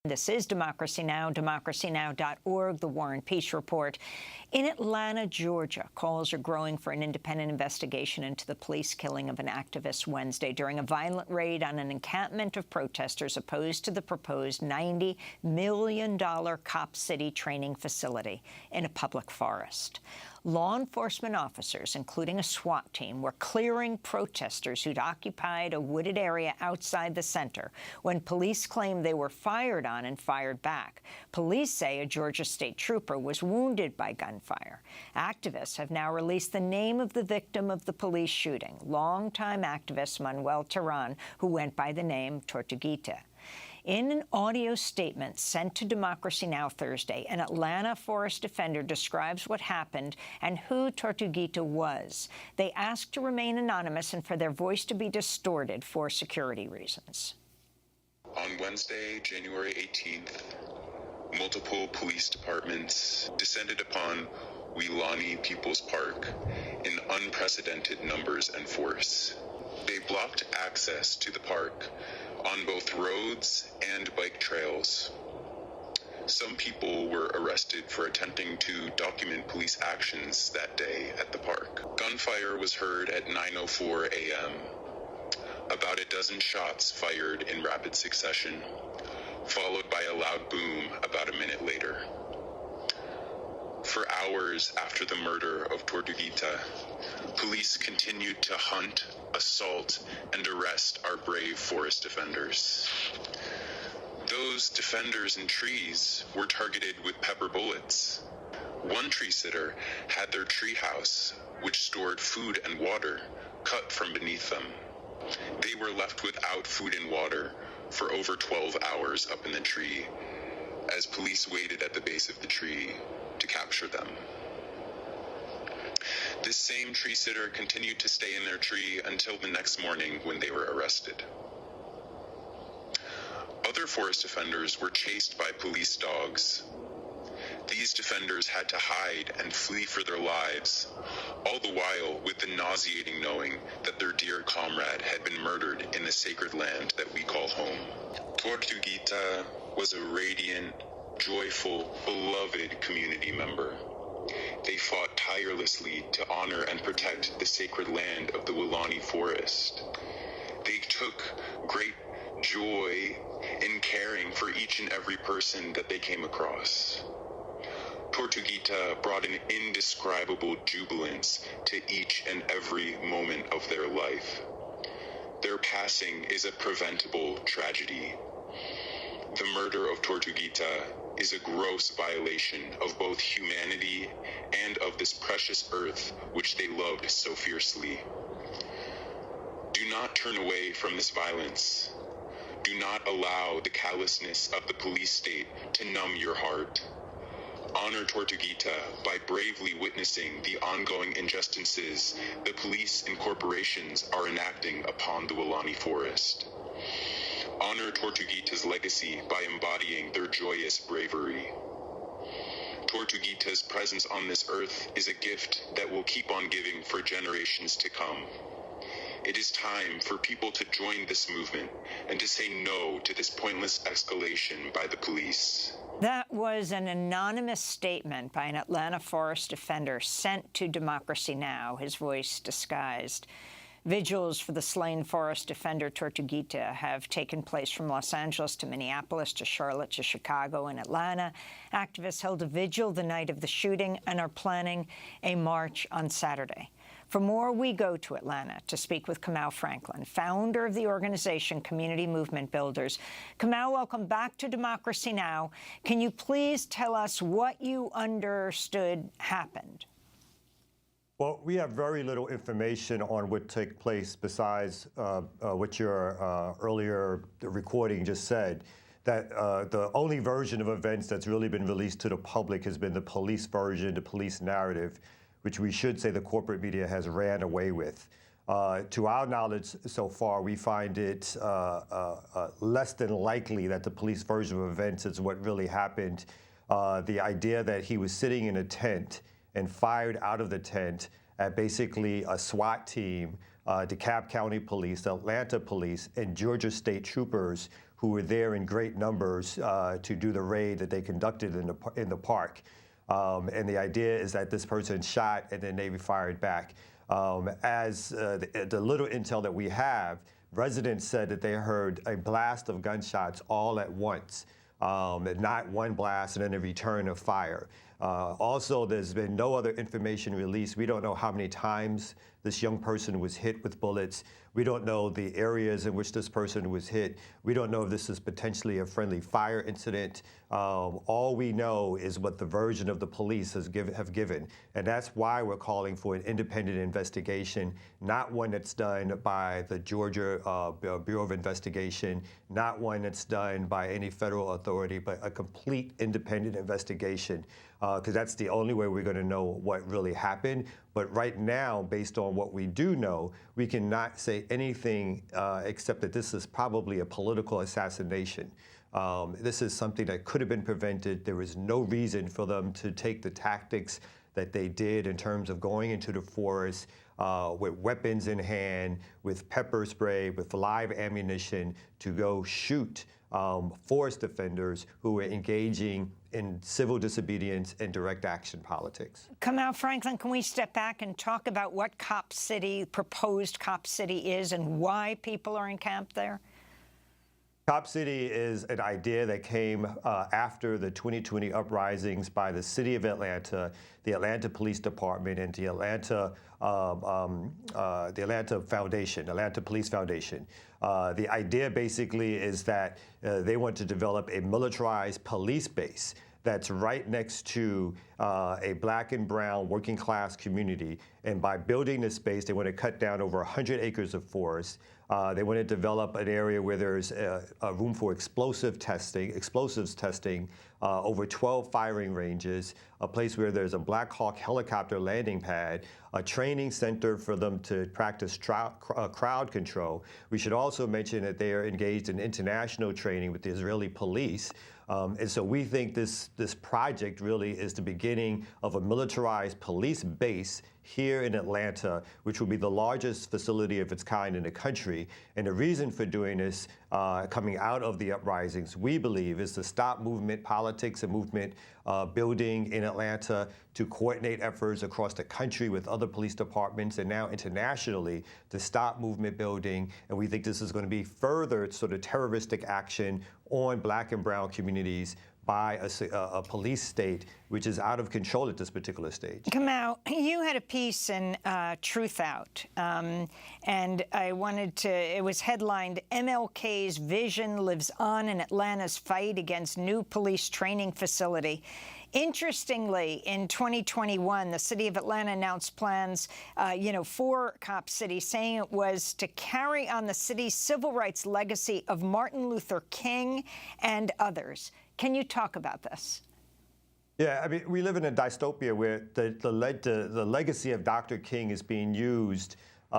This is Democracy Now!, democracynow.org, The War and Peace Report. In Atlanta, Georgia, calls are growing for an independent investigation into the police killing of an activist Wednesday during a violent raid on an encampment of protesters opposed to the proposed $90 million Cop City training facility in a public forest. Law enforcement officers, including a SWAT team, were clearing protesters who'd occupied a wooded area outside the center when police claimed they were fired on and fired back. Police say a Georgia state trooper was wounded by gunfire. Activists have now released the name of the victim of the police shooting, longtime activist Manuel Teran, who went by the name Tortuguita. In an audio statement sent to Democracy Now! Thursday, an Atlanta forest defender describes what happened and who Tortuguita was. They asked to remain anonymous and for their voice to be distorted for security reasons. On Wednesday, January 18th, multiple police departments descended upon Weelaunee People's Park in unprecedented numbers and force. They blocked access to the park on both roads and bike trails. Some people were arrested for attempting to document police actions that day at the park. Gunfire was heard at 9:04 a.m. About a dozen shots fired in rapid succession, followed by a loud boom about a minute later. For hours after the murder of Tortuguita, police continued to hunt, assault, and arrest our brave forest defenders. Those defenders in trees were targeted with pepper bullets. One tree sitter had their treehouse, which stored food and water, cut from beneath them. They were left without food and water for over 12 hours up in the tree, as police waited at the base of the tree to capture them. This same tree sitter continued to stay in their tree until the next morning when they were arrested. Other forest defenders were chased by police dogs. These defenders had to hide and flee for their lives, all the while with the nauseating knowing that their dear comrade had been murdered in the sacred land that we call home. Tortuguita was a radiant, joyful, beloved community member. They fought tirelessly to honor and protect the sacred land of the Weelaunee Forest. They took great joy in caring for each and every person that they came across. Tortuguita brought an indescribable jubilance to each and every moment of their life. Their passing is a preventable tragedy. The murder of Tortuguita is a gross violation of both humanity and of this precious earth which they loved so fiercely. Do not turn away from this violence. Do not allow the callousness of the police state to numb your heart. Honor Tortuguita by bravely witnessing the ongoing injustices the police and corporations are enacting upon the Weelaunee Forest. Honor Tortuguita's legacy by embodying their joyous bravery. Tortuguita's presence on this earth is a gift that will keep on giving for generations to come. It is time for people to join this movement and to say no to this pointless escalation by the police. That was an anonymous statement by an Atlanta forest defender sent to Democracy Now!, his voice disguised. Vigils for the slain forest defender Tortuguita have taken place from Los Angeles to Minneapolis to Charlotte to Chicago and Atlanta. Activists held a vigil the night of the shooting and are planning a march on Saturday. For more, we go to Atlanta to speak with Kamau Franklin, founder of the organization Community Movement Builders. Kamau, welcome back to Democracy Now! Can you please tell us what you understood happened? Well, we have very little information on what took place besides what your earlier recording just said, that the only version of events that's really been released to the public has been the police version, the police narrative, which we should say the corporate media has ran away with. To our knowledge so far, we find it less than likely that the police version of events is what really happened. The idea that he was sitting in a tent and fired out of the tent at basically a SWAT team DeKalb County Police, Atlanta Police, and Georgia State Troopers who were there in great numbers to do the raid that they conducted in the park. And the idea is that this person shot and then they fired back. As the little intel that we have, residents said that they heard a blast of gunshots all at once, not one blast and then a return of fire. Also, there's been no other information released. We don't know how many times this young person was hit with bullets. We don't know the areas in which this person was hit. We don't know if this is potentially a friendly fire incident. All we know is what the version of the police have given. And that's why we're calling for an independent investigation, not one that's done by the Georgia Bureau of Investigation, not one that's done by any federal authority, but a complete independent investigation. Because that's the only way we're going to know what really happened. But right now, based on what we do know, we cannot say anything except that this is probably a political assassination. This is something that could have been prevented. There was no reason for them to take the tactics that they did in terms of going into the forest with weapons in hand, with pepper spray, with live ammunition to go shoot forest defenders who were engaging in civil disobedience and direct action politics. Kamau Franklin, can we step back and talk about what Cop City, proposed Cop City is and why people are encamped there? Cop City is an idea that came after the 2020 uprisings by the City of Atlanta, the Atlanta Police Department, and the Atlanta Foundation, Atlanta Police Foundation. The idea basically is that they want to develop a militarized police base that's right next to a black and brown working class community. And by building this space, they want to cut down over 100 acres of forest. They want to develop an area where there's a room for explosives testing, over 12 firing ranges, a place where there's a Black Hawk helicopter landing pad, a training center for them to practice crowd control. We should also mention that they are engaged in international training with the Israeli police. And so we think this project really is the beginning of a militarized police base here in Atlanta, which will be the largest facility of its kind in the country. And the reason for doing this, coming out of the uprisings, we believe, is to stop movement politics and movement building in Atlanta, to coordinate efforts across the country with other police departments and now internationally to stop movement building. And we think this is going to be further sort of terroristic action on black and brown communities by a police state which is out of control at this particular stage. Kamau, you had a piece in Truth Out, and I wanted to, it was headlined, MLK's Vision Lives On in Atlanta's Fight Against New Police Training Facility. Interestingly, in 2021, the city of Atlanta announced plans, for Cop City, saying it was to carry on the city's civil rights legacy of Martin Luther King and others. Can you talk about this? Yeah, I mean, we live in a dystopia where the legacy of Dr. King is being used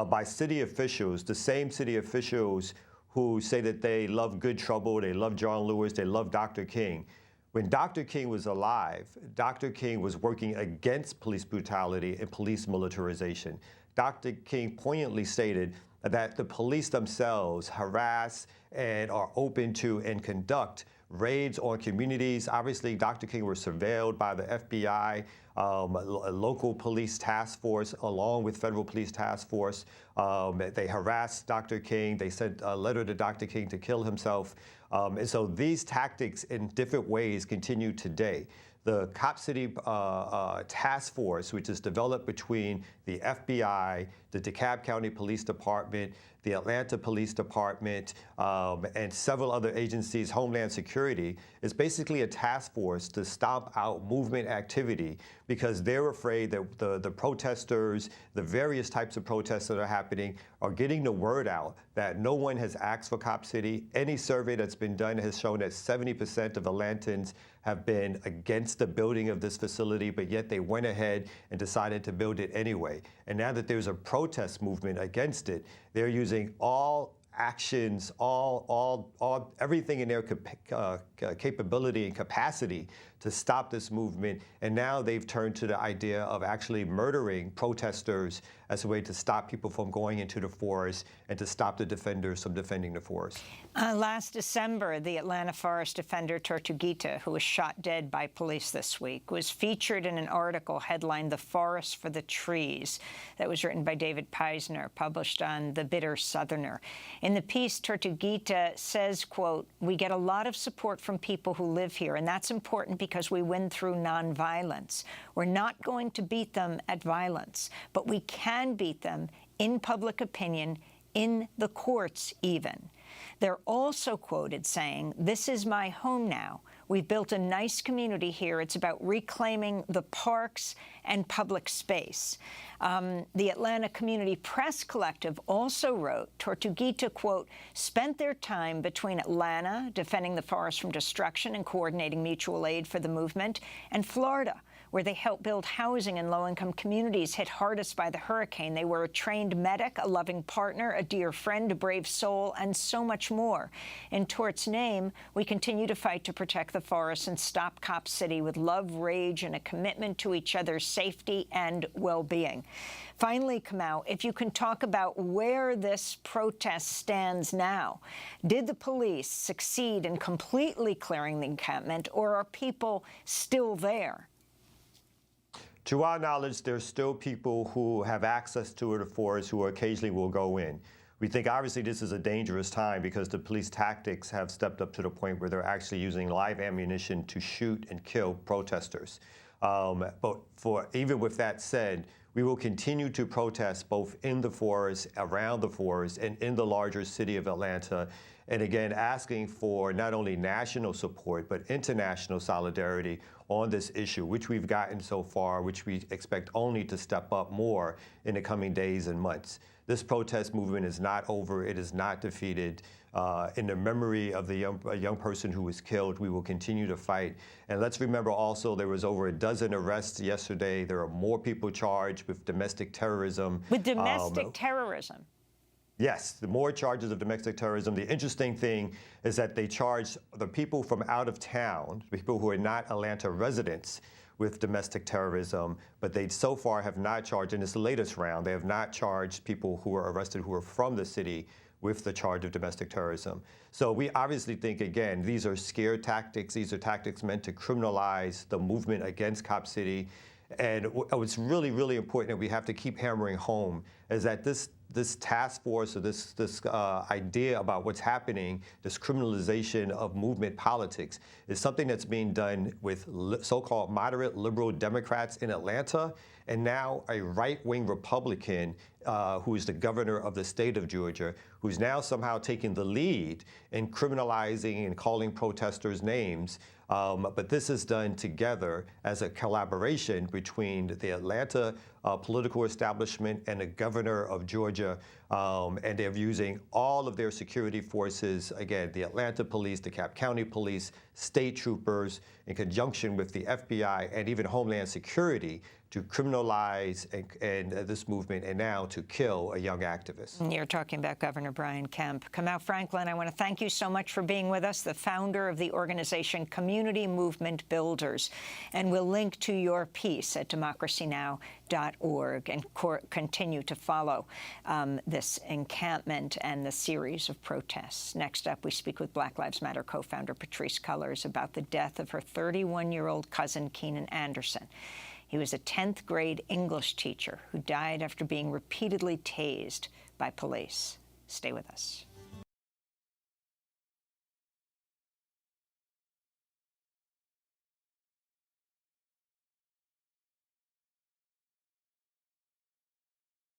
by city officials, the same city officials who say that they love Good Trouble, they love John Lewis, they love Dr. King. When Dr. King was alive, Dr. King was working against police brutality and police militarization. Dr. King poignantly stated that the police themselves harass and are open to and conduct raids on communities. Obviously, Dr. King was surveilled by the FBI, a local police task force, along with federal police task force. They harassed Dr. King. They sent a letter to Dr. King to kill himself. And so these tactics in different ways continue today. The Cop City task force, which is developed between the FBI, the DeKalb County Police Department, the Atlanta Police Department, and several other agencies, Homeland Security, is basically a task force to stomp out movement activity because they're afraid that the protesters, the various types of protests that are happening, are getting the word out that no one has asked for Cop City. Any survey that's been done has shown that 70% of Atlantans have been against the building of this facility, but yet they went ahead and decided to build it anyway. And now that there's a protest movement against it, they're using all actions, everything in their capability and capacity to stop this movement. And now they've turned to the idea of actually murdering protesters as a way to stop people from going into the forest and to stop the defenders from defending the forest. Last December, the Atlanta forest defender Tortuguita, who was shot dead by police this week, was featured in an article headlined "The Forest for the Trees" that was written by David Peisner, published on The Bitter Southerner. In the piece, Tortuguita says, quote, "We get a lot of support from people who live here, and that's important because we win through nonviolence. We're not going to beat them at violence, but we can beat them in public opinion, in the courts even." They're also quoted saying, "This is my home now. We've built a nice community here. It's about reclaiming the parks and public space." The Atlanta Community Press Collective also wrote, Tortuguita, quote, "spent their time between Atlanta, defending the forest from destruction and coordinating mutual aid for the movement, and Florida, where they helped build housing in low-income communities hit hardest by the hurricane. They were a trained medic, a loving partner, a dear friend, a brave soul, and so much more. In Tort's name, we continue to fight to protect the forest and stop Cop City with love, rage, and a commitment to each other's safety and well-being." Finally, Kamau, if you can talk about where this protest stands now. Did the police succeed in completely clearing the encampment, or are people still there? To our knowledge, there's still people who have access to the forest who occasionally will go in. We think obviously this is a dangerous time because the police tactics have stepped up to the point where they're actually using live ammunition to shoot and kill protesters. But even with that said, we will continue to protest both in the forest, around the forest, and in the larger city of Atlanta. And again, asking for not only national support, but international solidarity on this issue, which we've gotten so far, which we expect only to step up more in the coming days and months. This protest movement is not over. It is not defeated. In the memory of the young person who was killed, we will continue to fight. And let's remember also there was over a dozen arrests yesterday. There are more people charged with domestic terrorism. With domestic terrorism? Yes, the more charges of domestic terrorism. The interesting thing is that they charge the people from out of town, people who are not Atlanta residents, with domestic terrorism, but they so far have not charged, in this latest round, they have not charged people who were arrested who are from the city with the charge of domestic terrorism. So we obviously think, again, these are scare tactics. These are tactics meant to criminalize the movement against Cop City. And what's really, really important that we have to keep hammering home is that this task force, or this idea about what's happening, this criminalization of movement politics, is something that's being done with so-called moderate liberal Democrats in Atlanta, and now a right-wing Republican who is the governor of the state of Georgia, who's now somehow taking the lead in criminalizing and calling protesters names. But this is done together as a collaboration between the Atlanta political establishment and the governor of Georgia. And they're using all of their security forces, again, the Atlanta police, the Cobb County police, state troopers, in conjunction with the FBI and even Homeland Security, to criminalize and this movement, and now to kill a young activist. You're talking about Governor Brian Kemp. Kamau Franklin, I want to thank you so much for being with us, the founder of the organization Community Movement Builders. And we'll link to your piece at democracynow.org and continue to follow this encampment and the series of protests. Next up, we speak with Black Lives Matter co-founder Patrisse Cullors about the death of her 31-year-old cousin, Keenan Anderson. He was a 10th grade English teacher who died after being repeatedly tased by police. Stay with us.